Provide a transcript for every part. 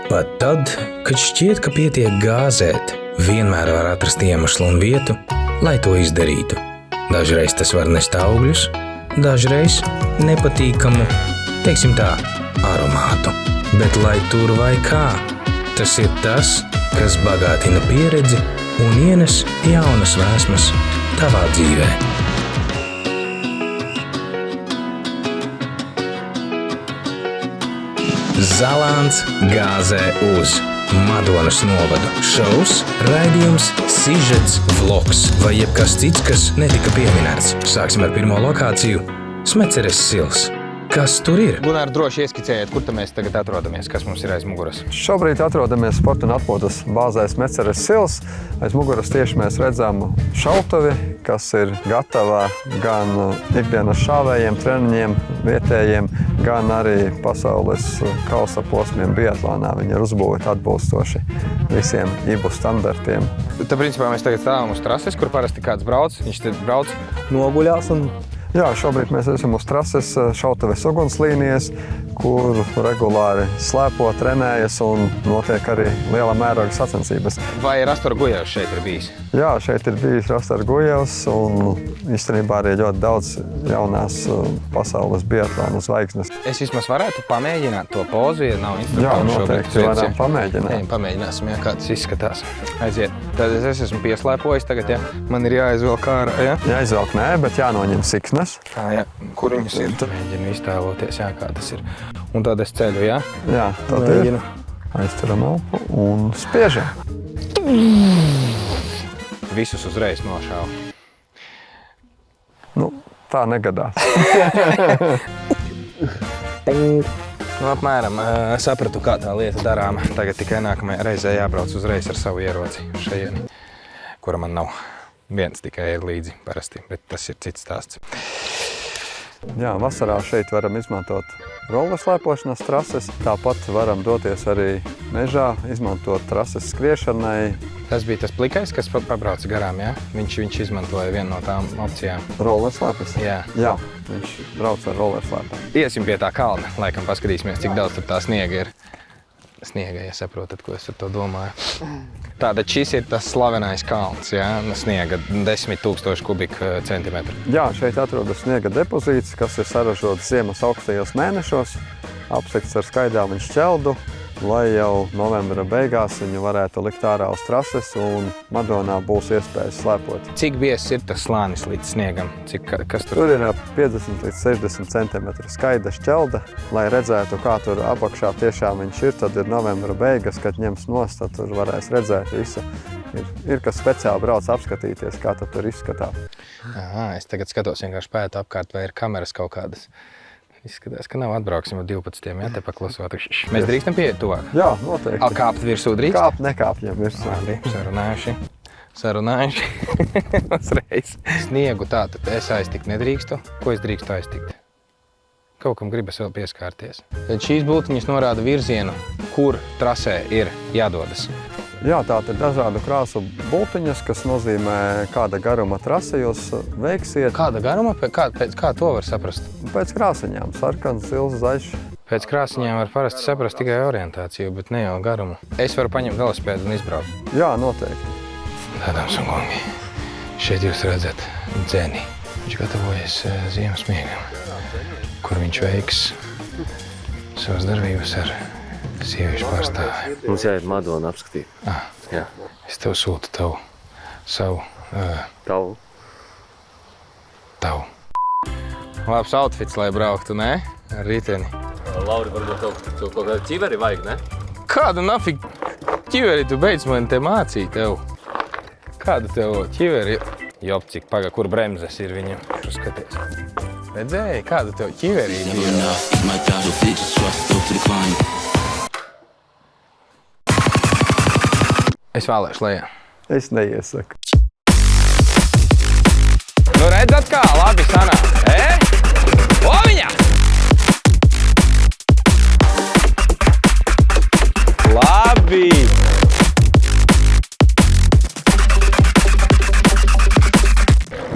Pat tad, kad šķiet, ka pietiek gāzēt, vienmēr var atrast iemeslu un vietu, lai to izdarītu. Dažreiz tas var nest augļus, dažreiz nepatīkamu, teiksim tā, aromātu. Bet lai tur vai kā, tas ir tas, kas bagātina pieredzi un ienes jaunas vēsmas tavā dzīvē. Zalāns gāzē uz Madonas novadu. Šovs, raidījums, sižets, vlogs vai jebkas cits, kas netika pieminēts. Sāksim ar pirmo lokāciju – Smeceres sils. Kas tur ir? Gunār, droši ieskicējiet, kur mēs tagad atrodamies, kas mums ir aiz muguras. Šobrīd atrodamies sporta un atpūtas bāzē Smeceres sils. Aiz muguras tieši mēs redzam šautuvi, kas ir gatava gan ikdienas šāvējiem, treniņiem, vietējiem, gan arī pasaules kausa posmiem biatlonā. Viņi ir uzbūvēti atbilstoši visiem IBU standartiem. Tad, principā, mēs tagad stāvam uz trases, kur parasti kāds brauc. Viņš te brauc, noguļās un... Jā, šobrīd mēs esam uz trases šautuves ugunslīnijas, kur regulāri slēpo, trenējas un notiek arī liela mēroga sacensības. Vai Rastor Gujevs šeit ir bijis? Jā, šeit ir bijis Rastor Gujevs un īstenībā arī ļoti daudz jaunās pasaules biatlona zvaigznes. Es vismaz varētu pamēģināt to pozu, ja nav instruktoru. Jā, noteikti varam pamēģināt. Ejam, pamēģināsim, jā, kā tas izskatās. Aiziet. Tad es esmu pieslēpojis tagad, jā. Man ir jāizvelk ārā, jā? Jāizvelk nē, bet jānoņem siksnes. Jā, kur viņas ir? Mēģinu iztēloties, jā, kā tas ir. Un tad es ceļu, jā? Jā, tad ir. Aizturam elpu un spiežam. Visus uzreiz nošāvu. Nu, tā negadās. Apmēram sapratu, kā tā lieta darāma. Tagad tikai nākamajā reizē jābrauc uzreiz ar savu ieroci šajieni, kura man nav. Viens tikai ir līdzi parasti, bet tas ir cits stāsts. Jā, vasarā šeit varam izmantot rollerslēpošanas trases. Tāpat varam doties arī mežā, izmantot trases skriešanai. Tas bija tas plikais, kas pabrauca garām, jā? Viņš izmantoja vienu no tām opcijām. Rollerslēpes? Jā. Jā, viņš brauc ar rollerslēpēm. Iesim pie tā kalna, laikam paskatīsimies, cik daudz tur tā sniega ir. Sniega, ja saprotat, ko es ar to domāju. Tātad šis ir tas slavenais kalns, jā, sniega 10 000 kubikcentimetru. Jā, šeit atrodas sniega depozīts, kas ir saražots ziemas augstajos mēnešos, apsekts ar skaidāmu šķeldu, lai jau novembra beigās viņu varētu likt ārā uz trases un Madonā būs iespējas slēpot. Cik biezs ir tas slānis līdz sniegam? Kas tur? Tur ir 50 līdz 60 centimetri skaida šķelda, lai redzētu, kā tur apakšā tiešām viņš ir. Tad ir novembra beigas, kad ņems nost, tad tur varēs redzēt visu. Ir kas speciāli brauc apskatīties, kā tad tur izskatās. Aha, es tagad skatos vienkārši pētu apkārt, vai ir kameras kaut kādas. Izskatās, ka nav, atbrauksim ar 12, jā, te paklasot. Mēs drīkstam pieiet tuvāk? Jā, noteikti. Kāpt virsū drīkst? Kāpt, nekāpjam virsū. Labi, sarunājuši. Uzreiz. Sniegu tātad es aiztikt nedrīkstu. Ko es drīkstu aiztikt? Kaut kam gribas vēl pieskārties. Tad šīs bultiņas norāda virzienu, kur trasē ir jādodas. Jā, tātad ir dažādu krāsu bultiņas, kas nozīmē, kāda garuma trase jūs veiksiet. Kāda garuma? Kā to var saprast? Pēc krāsiņām. Sarkans, zils, zaļš. Pēc krāsiņām var parasti saprast tikai orientāciju, bet ne jau garumu. Es varu paņemt velosipēdu un izbraukt. Jā, noteikti. Dāmas un kungi, šeit jūs redzat dzeni. Viņš gatavojas ziemas miegam, kur viņš veiks savas darbības ar sieviešu pārstāvi. Mums jāiet Madonu apskatīt. Jā. Es tev sūtu savu. Labs outfits, lai brauktu, ne? Ar riteni. Lauri, varbūt kaut kādu ķiveri vajag, ne? Kādu nafig ķiveri tu beidz man te mācīt tev? Kādu tev ķiveri? Jopcik, paga, kur bremzes ir viņam? Skaties. Redzēji, kādu tev ķiveri ir? Es vēlēšu lejā. Es neiesaku. Nu redzat kā, labi sanāk. Loviņā! Labi!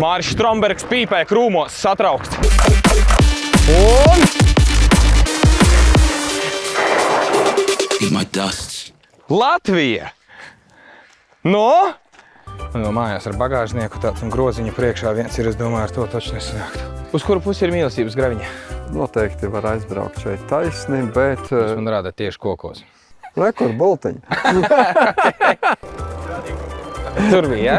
Māris Strombergs pīpē krūmos, satraukts. Un... feel my dust. Latvija! No? Man vēl mājās ar bagāžnieku tāds un groziņu priekšā viens ir, es domāju, ar to taču nesanāktu. Uz kuru pusi ir mīlestības graviņa? Noteikti var aizbraukt šeit taisni, bet... Tas man rāda tieši kokos. Rekur bultiņa. Tur bija, ja?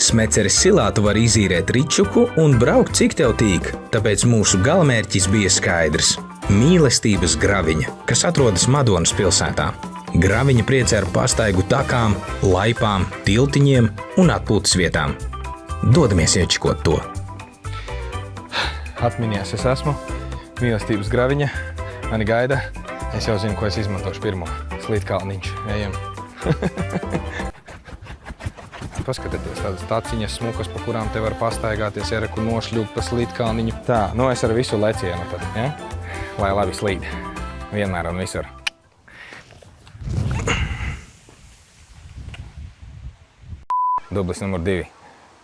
Smeceres silā tu vari izīrēt ričuku un braukt cik tev tīk, tāpēc mūsu galamērķis bija skaidrs – mīlestības graviņa, kas atrodas Madonas pilsētā. Graviņa priecē ar pastaigu takām, laipām, tiltiņiem un atpūtas vietām. Dodamies iečikot to. Atminies es esmu, mīlestības graviņa, mani gaida. Es jau zinu, ko es izmantošu pirmo. Slītkalniņš, ejam. Paskatieties, tādas taciņas smukas, pa kurām te var pastaigāties, iereku nošļūt pa slītkalniņu. Tā, nu es ar visu lecienu tad, ja? Lai labi slīd. Vienmēr un visur. Dublis numur 2,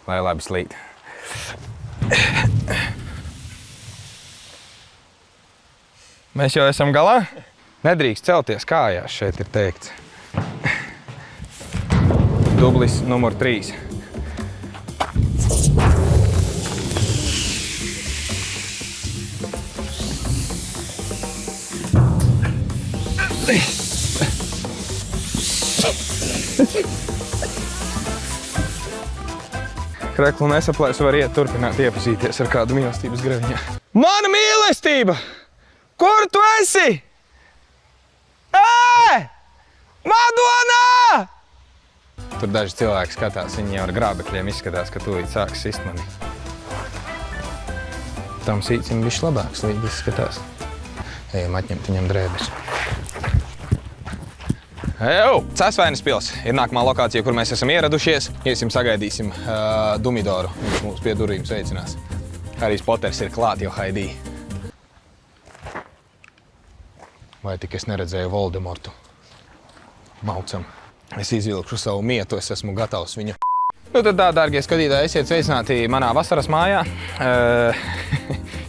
lai labi slīd. Mēs jau esam galā. Nedrīkst celties kājās, šeit ir teikts. Dublis numur 3. Kreklu nesaplēs, var iet turpināt iepazīties ar kādu mīlestības graviņā. Mana mīlestība! Kur tu esi? Madona! Tur daži cilvēki skatās, viņi jau ar grābekļiem izskatās, ka tūlīt sāks sist mani. Tam sīcim bišķi labāks līdz izskatās. Ejam atņemt viņam drēbes. Ejau! Cēsvainas pils ir nākamā lokācija, kur mēs esam ieradušies. Iesim sagaidīsim Dumidoru. Viņš mums pie durvīm sveicinās. Harijs Poters ir klāt jau Haidī. Vai tik es neredzēju Voldemortu? Maucam. Es izvilkšu savu mietu, es esmu gatavs viņu. Nu tad tā, dārgie skatītāji, esiet sveicināti manā vasaras mājā.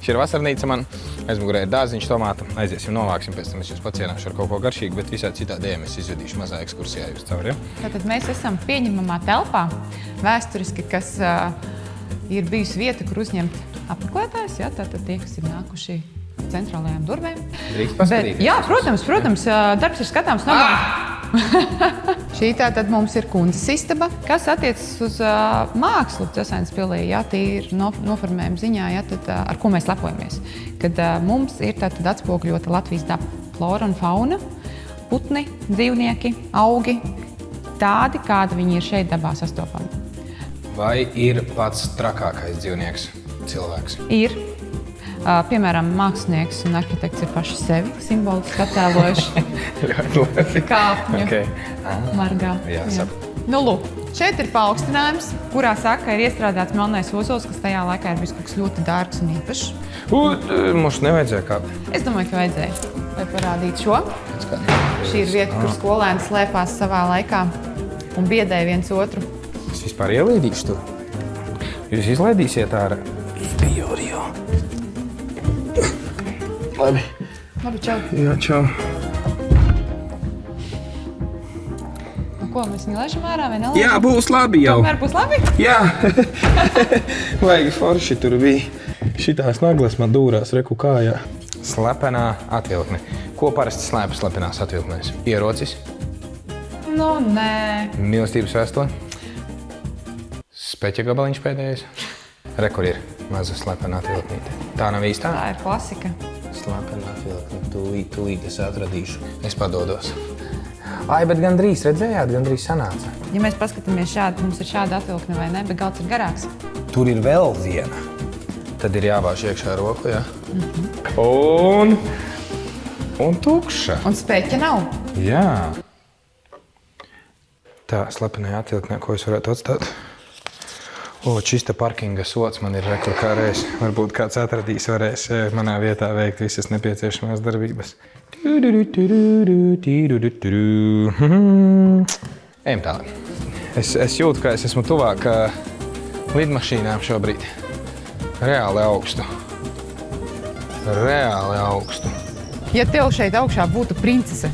Šī ir vasarnīca man. Aizmugurē ir dārziņš tomātu. Aiziesim, novāksim, pēc tam es jūs pacienāšu ar kaut ko garšīgu, bet visā citādi es izvedīšu mazā ekskursijā jūs cauri. Ja? Tātad mēs esam pieņemamā telpā, vēsturiski, kas ir bijusi vieta, kur uzņemt apmeklētājus, ja? Tātad tie, kas ir nākuši centrālajām durvēm. Drīkst paskatīties? Jā, protams, darbs ir skatāms no Šī tātad mums ir kundzes istaba, kas attiecas uz mākslu Cēsvainas pilī, ja, tīri noformējuma ziņā, ja, tad, ar ko mēs lepojamies. Kad mums ir tātad atspogļota Latvijas daba, flora un fauna, putni, dzīvnieki, augi, tādi, kādi viņi ir šeit dabā sastopami. Vai ir pats trakākais dzīvnieks cilvēks? Ir. Piemēram, mākslinieks un arhitekts ir paši sevi simboliski attēlojuši. Kāpņu, margā. Jā, Nu, lūk, šeit ir paaugstinājums, kurā saka, ir iestrādāts melnais ozols, kas tajā laikā ir bijis kaut kas ļoti dārgs un īpašs. Mums nevajadzēja kāpt. Es domāju, ka vajadzēja, lai parādītu šo. Šī ir vieta, kur skolēni slēpās savā laikā un biedēja viens otru. Es vispār ielaidīšu to. Jūs izlaidīsiet ārā? Rio. Labi. Labi, čau. Jā, čau. Nu, ko, mēs viņu laižam ārā vai nelaižam? Jā, būs labi jau. Tomēr būs labi? Jā. Vajag forši tur bija. Šitās naglas man dūrās reku kājā. Slepenā atvilkne. Ko parasti slēpa slepenās atvilknēs? Ierocis? Nu, nē. Mīlestības vēstule? Speķa gabaliņš pēdējais? Rekur ir maza slepenā atvilknīte. Tā nav īstā? Tā ir klasika. Slepenā atvilkne. Tūlīt es atradīšu. Es padodos. Ai, bet gandrīz redzējāt, gandrīz sanāca. Ja mēs paskatāmies šādi, mums ir šāda atvilkne vai ne, bet galds ir garāks. Tur ir vēl viena. Tad ir jāvāž iekšā roku, jā? Un tukša. Un speķa nav. Jā. Tā, slepenajā atvilknē, ko es varētu atstāt? Šis te parkinga sots man ir rekla kā reiz. Varbūt kāds atradīs, varēs manā vietā veikt visas nepieciešamās darbības. Ejam tālāk. Es jūtu, ka es esmu tuvāk lidmašīnām šobrīd. Reāli augstu. Ja tev šeit augšā būtu princese,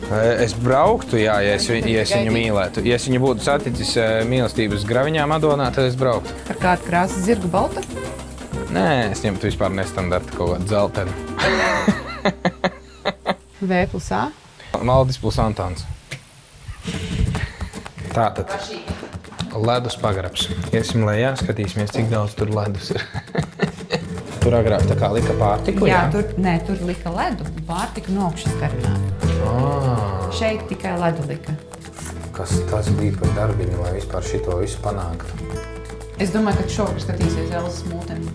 Es brauktu, jā, ja es viņu mīlētu. Ja es viņu būtu saticis mīlestības graviņā Madonā, tad es brauktu. ar kādu krāsu zirgu balta? Nē, es ņemtu vispār nestandarta kaut kādu dzeltenu. V plus A? Maldis plus Antons. Tātad. Ledus pagrabs. Iesim lejā, skatīsimies, cik daudz tur ledus ir. Tur agrāk tā kā lika pārtiku, jā? Tur lika ledu, pārtiku no augšas karinātu. Šeit tikai ledu lika. Kas tas bija par darbiņu, lai vispār šito visu panāktu? Es domāju, ka šovakar skatīsies Elzas mūteni.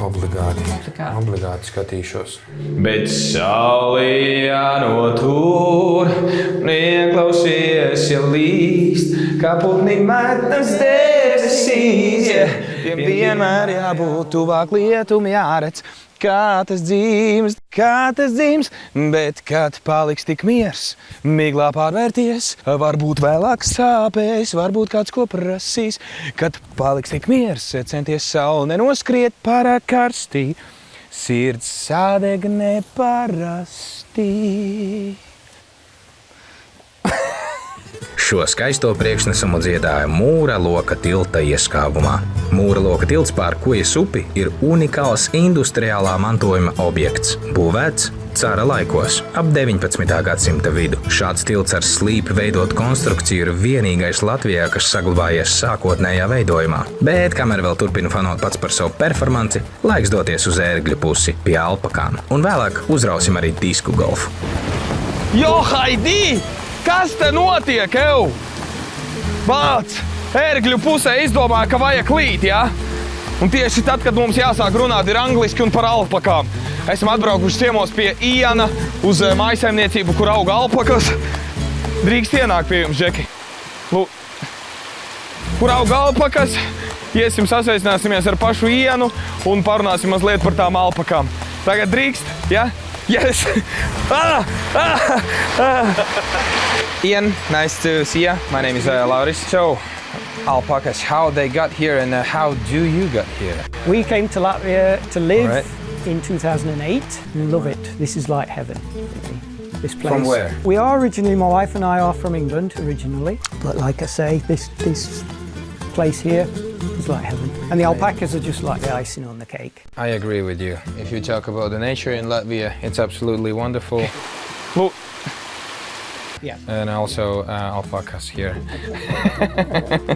Obligāti skatīšos. Bet saulījā no tur, neklausies, ja līst, kā putni metas debesīs. Tiem vienmēr jābūt tuvāk lietum jāredz, kā tas dzīms, bet kad paliks tik miers, miglā pārvērties, varbūt vēlāk sāpēs, varbūt kāds ko prasīs. Kad paliks tik miers, centies sauli nenoskriet pārāk karstī, sirds sādeg neparasti. Šo skaisto priekšnesumu dziedāja Mūra loka tilta ieskābumā. Mūra loka tilts pār Kujas upi ir unikāls industriālā mantojuma objekts, būvēts cara laikos, ap 19. gadsimta vidu. Šāds tilts ar slīpi veidot konstrukciju ir vienīgais Latvijā, kas saglabājies sākotnējā veidojumā. Bet, kamēr vēl turpina fanot pats par savu performanci, laiks doties uz Ērgļu pusi pie Alpakām. Un vēlāk uzrausim arī disku golfu. Jo, Haidī! Kas te notiek, ev? Bāc, Ērgļu pusē izdomāja, ka vajag līt, jā? Un tieši tad, kad mums jāsāk runāt ir angliski un par alpakām. Esam atbraukuši ciemos pie Iana uz mājsaimniecību, kur auga alpakas. Drīkst ienākt pie jums, Džeki. Kur auga alpakas, iesim sasveicināsimies ar pašu Ianu un parunāsim mazliet par tām alpakām. Tagad drīkst, jā? Yes! Ian, nice to see you. My name is Lauris. So, alpacas, how they got here and how do you get here? We came to Latvia to live Right. in 2008 and love it. This is like heaven. This place. From where? We are originally, my wife and I are from England originally, but like I say, this place here is like heaven. And the alpacas are just like the icing on the cake. I agree with you. If you talk about the nature in Latvia, it's absolutely wonderful. Look. Yeah. And also alpacas here.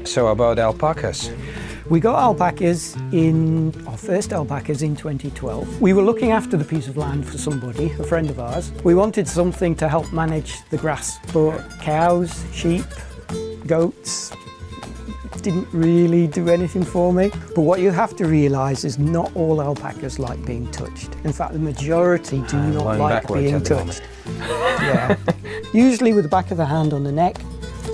So about alpacas. We got alpacas our first alpacas in 2012. We were looking after the piece of land for somebody, a friend of ours. We wanted something to help manage the grass, but cows, sheep, goats didn't really do anything for me. But what you have to realise is not all alpacas like being touched. In fact, the majority do not Lying like backwards being at the touched. Yeah. Usually with the back of the hand on the neck,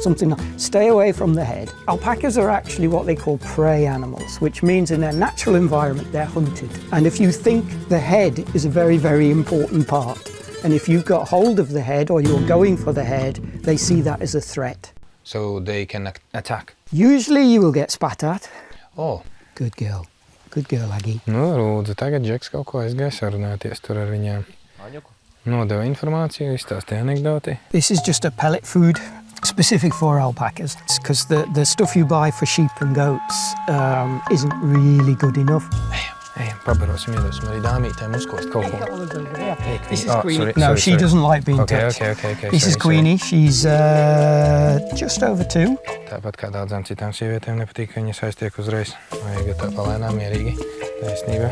something like, stay away from the head. Alpacas are actually what they call prey animals, which means in their natural environment they're hunted. And if you think the head is a very, very important part, and if you've got hold of the head or you're going for the head, they see that as a threat. So they can attack. Usually you will get spat at. Oh. Good girl. Good girl, Aggie. Nu, lūdzu, tagad Džeks kaut ko aizgāja sarunāties tur ar viņiem. Nodeva informāciju, izstāstīja anekdoti. This is just a pellet food specific for alpacas, because the stuff you buy for sheep and goats isn't really good enough. Ejam, pabarosim, iedosim arī dāmītēm uzkost kaut ko. This is Oh, Queenie. sorry. She doesn't like being Okay, touched. okay. This is sorry. Queenie. She's just over 2. Tāpat kā daudzām citām sievietēm nepatīk, ka viņas aiztiek uzreiz. Vajag tā palēnām, mierīgi. Taisnība.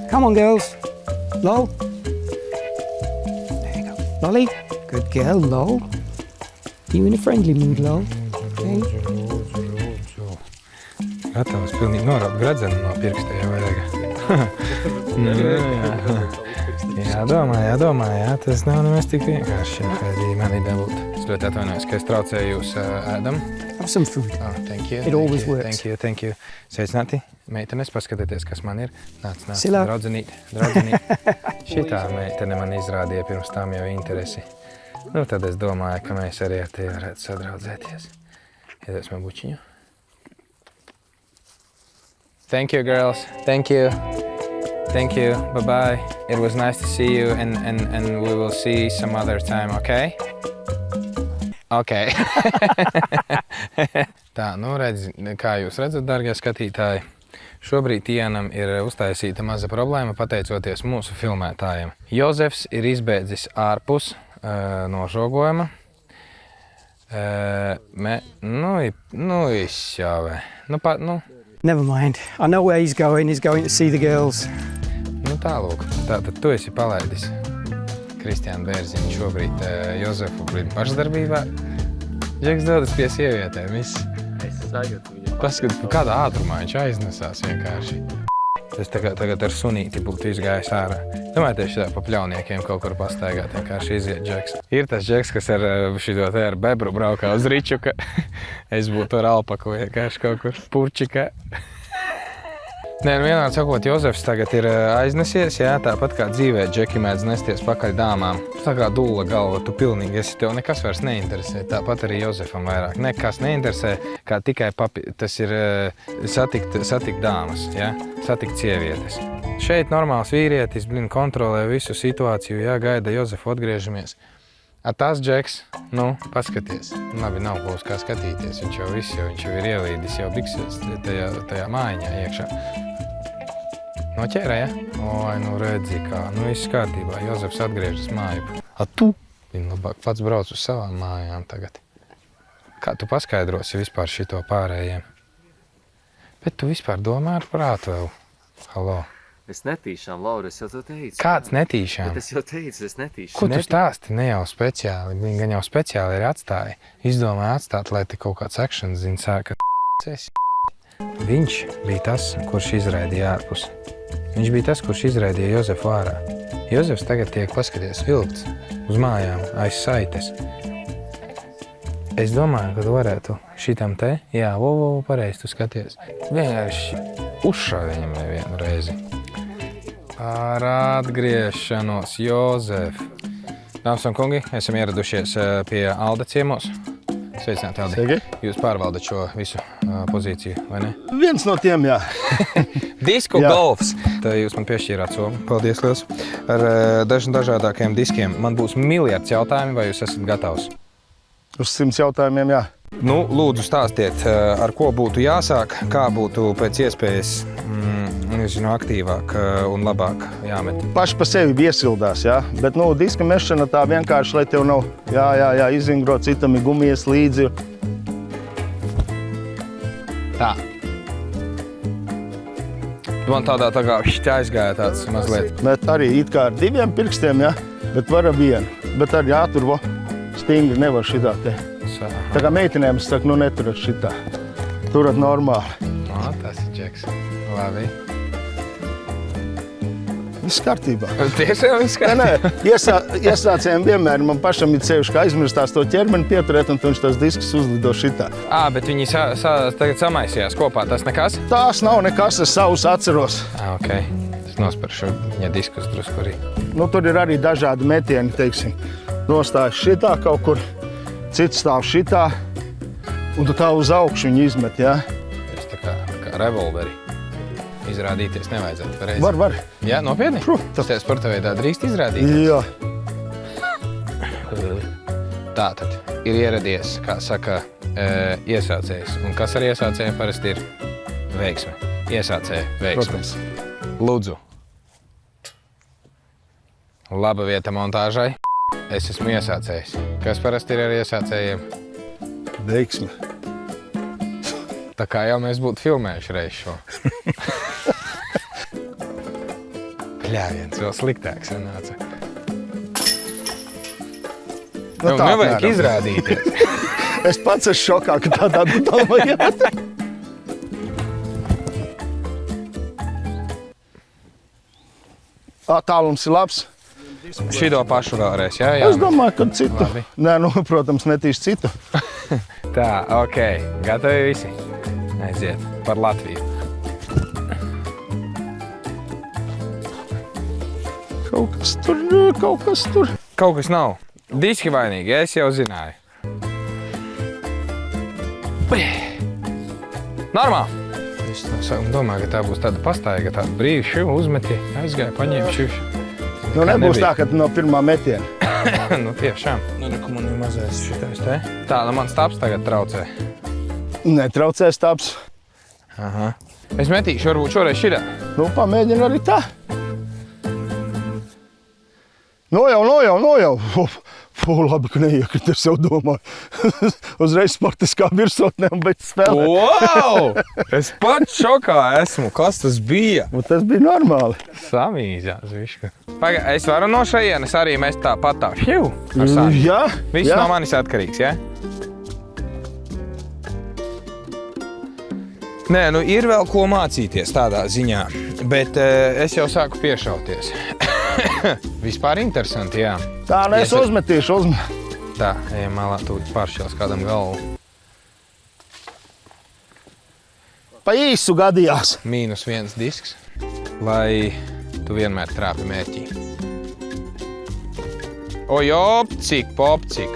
Come on, girls. Lol. There you go. Lolly. Good girl, Lol. You in a friendly mood, Lol? Okay. Gatavs pilnīgi noraut gradzenu no pirksta, ja vajag. Jādomā, jā, tas nav nemaz tik vienkārši, Haidī, mani dabūt. Es ļoti atvainojos, ka es traucēju jūs ēdam. Have some food. Oh, thank you. It always works. Thank you. Sveicināti, meitenes, paskatieties, kas man ir. Nāc, Silā. draudzenīt. Šitā meitene man izrādīja pirms tam jau interesi. Nu, tad es domāju, ka mēs arī ar tevi varētu sadraudzēties. Iedos man bučiņu. Thank you, girls. Thank you. Thank you. Bye-bye. It was nice to see you and we will see some other time, okay? Okay. Tā, nu redz, kā jūs redzat, dargie skatītāji, šobrīd Ianam ir uztaisīta maza problēma pateicoties mūsu filmētājiem. Jozefs ir izbēdzis ārpus nožogojuma. Izšāvē. Never mind. I know where he's going. He's going to see the girls. Tālūk. Tātad tu esi palaidis Kristiānu Bērziņu šobrīd Jozefu pašdarbībā. Džeks dodas pie sievietēm, viss. Es sajūtu viņu. Paskat, kādā ātrumā viņš aiznesās vienkārši. Es tagad ar sunīti būtu izgājis ārā. Domāju, tieši tā pa pļauniekiem kaut kur pastaigāt, vienkārši iziet Džeks. Ir tas Džeks, kas ar bebru braukā uz Ričuka. Es būtu ar alpaku vienkārši kaut kur purčikā. Nē, vienādi sakot, Jozefs tagad ir aiznesies, jā, tāpat kā dzīvē Džeki mēdz nesties pakaļ dāmām. Tā kā dūla galva, tu pilnīgi esi, tev nekas vairs neinteresē, tāpat arī Jozefam vairāk. Nekas neinteresē, kā tikai tas ir satikt dāmas, jā, satikt sievietes. Šeit normāls vīrietis, kontrolē visu situāciju, jā, gaida Jozefu, atgriežamies. A tas Džeks, paskaties, labi, nav būs kā skatīties, viņš jau ir ielīdis jau bikses tajā mājiņā iekšā. Noķēra, ja? Oi, redzi kā, viss kārtībā, Jozefs atgriežas māju. A tu? Viņa labāk pats brauc uz savām mājām tagad. Kā tu paskaidrosi vispār šito pārējiem? Bet tu vispār domā ar prātu vēl. Halo. Es netīšām, Laura, es jau to teicu. Kāds netīšām? Bet es jau teicu, es netīšām. Ko tu stāsti? Ne jau speciāli, viņa gan jau speciāli ir atstāja. Izdomāja atstāt, lai te kaut kāds action zina sāka Viņš bija tas, kurš izraidīja ārpus. Viņš bija tas, kurš izraidīja Jozefu ārā. Jozefs tagad tiek paskaties vilkts uz mājām, aiz saites. Es domāju, ka tu varētu šitam te, jā, pareizi tu skaties, vienkārši uzšā viņam nevienu reizi. Ar atgriešanos, Jozef. Dāmas un kungi, esam ieradušies pie Alda ciemos. Sveicināt, Aldi. Sveiki. Jūs pārvaldat šo visu pozīciju, vai ne? Viens no tiem, jā. Disku golfs. Tā jūs man piešķīrāt somu. Paldies, liels. Ar dažādākiem diskiem. Man būs miljards jautājumi, vai jūs esat gatavs? Uz 100 jautājumiem, jā. Lūdzu stāstiet, ar ko būtu jāsāk, kā būtu pēc iespējas aktīvāk un labāk jāmet. Paši pa sevi iesildās, jā. Bet, diska mešana tā vienkārši, lai tev nav izvingrot citam ir gumijas līdzi. Tā. Man tādā kā aizgāja tāds mazliet. Bet arī it kā ar 2 pirkstiem, jā. Bet var ar 1. Bet arī jātur, stingri nevar šitā te. Tā kā meitenēm es saku, neturat šitā. Turat normāli. Tas ir Džeks. Labi. Viss kārtībā. Tiešām viss kārtībā? Nē, iesācējiem vienmēr man pašam ir sevišķi, ka aizmirstās to ķermeni pieturēt, un viņš tās diskus uzlido šitā. Bet viņi tagad samaisījās kopā, tas nekas? Tās nav nekas, es savus atceros. Ok. Es nosperšu viņa diskus drusku arī. Tur ir arī dažādi metieni, teiksim. Nostājas šitā kaut kur, cits stāv šitā, un tu tā uz augšu viņu izmet, jā? Tas tā kā revolveri. Izrādīties nevajadzētu pareizi. Var. Jā, nopietni? Tas tajā sporta veidā drīkst izrādīt? Jā. Tātad ir ieradies, kā saka, iesācējs. Un kas ar iesācēju parasti ir veiksme? Iesācēja veiksme. Protams. Lūdzu. Laba vieta montāžai. Es esmu iesācējs. Kas parasti ir ar iesācējiem? Veiksme. Tā kā jau mēs būtu filmējuši reiz šo. Viens vēl sliktāks sanāca. Tā nevajag izrādīties. Es pats esmu šokā, ka tādā domājāt. Tālums ir labs. Šito pašu vēlreiz, jā? Es domāju, ka citu. Labi. Nē, protams, metīšu citu. Tā, ok. Gatavi visi? Aiziet par Latviju. Kaut kas tur. Kaut kas nav. Diski vainīgi, es jau zināju. Normāli. domāju, ka tā būs tāda pastaiga, tāda brīva, šiu, uzmeti, aizgāja, paņēma šiu. Nu, nebūs tā, ka no pirmā metiena. Nu, tiešām. Nu, reku man ir mazais šitais te. Tā, man stāps tagad traucē. Netraucē stāps. Aha. Es metīšu, varbūt šoreiz širā. Nu, pamēģini arī tā. Nojau. Labi, ka neiekrita, es jau domāju. Uzreiz sportiskā virsotnē un beidz spēlēt. Wow! Es pats šokā esmu. Kas tas bija? Un tas bija normāli. Samīzās višķi. Paga, es varu no šajienes arī mest tā patā. Hiu! Ar sāņu. Jā. Viss no manis atkarīgs, jā? Nē, nu ir vēl ko mācīties tādā ziņā, bet es jau sāku piešauties. Vispār interesanti, jā. Tā, es uzmetīšu. Tā, ejam malā, tu pāršķels kādam galvu. Pa īsu gadījās. -1 disks, lai tu vienmēr trāpi mērķī. Oj, opcik, popcik.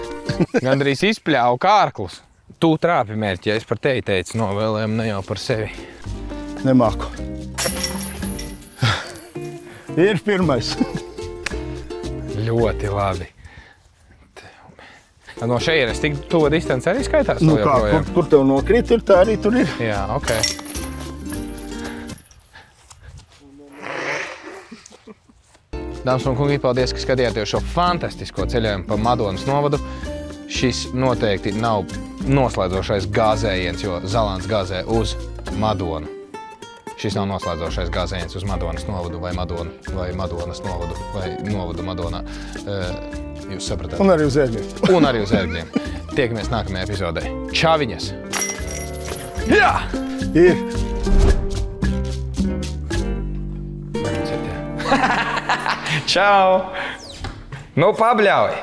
Gandrīz izpļāvu kārklus. Tu trāpi mērķī, es par tevi teicu, novēlējumu ne jau par sevi. Nemāku. Ir pirmais. Ļoti labi. No šejienes tik tuva distance arī skaitās? Nu kā, kur tev nokrīt ir, tā arī tur ir. Jā, ok. Dāmas un kungi, paldies, ka skatījāties šo fantastisko ceļojumu pa Madonas novadu. Šis noteikti nav noslēdzošais gāzējiens, jo Zalants gāzē uz Madonu. Šis nav noslēdzošais gāzējiens uz Madonas novadu vai Madonu, vai Madonas novadu, vai novadu Madonā. Jūs sapratāt? Un arī uz ērgļiem. Un arī uz ērgļiem. Tiekamies nākamajā epizodē. Čaviņas! Jā! Ir. Čau! Nu, pabļauj!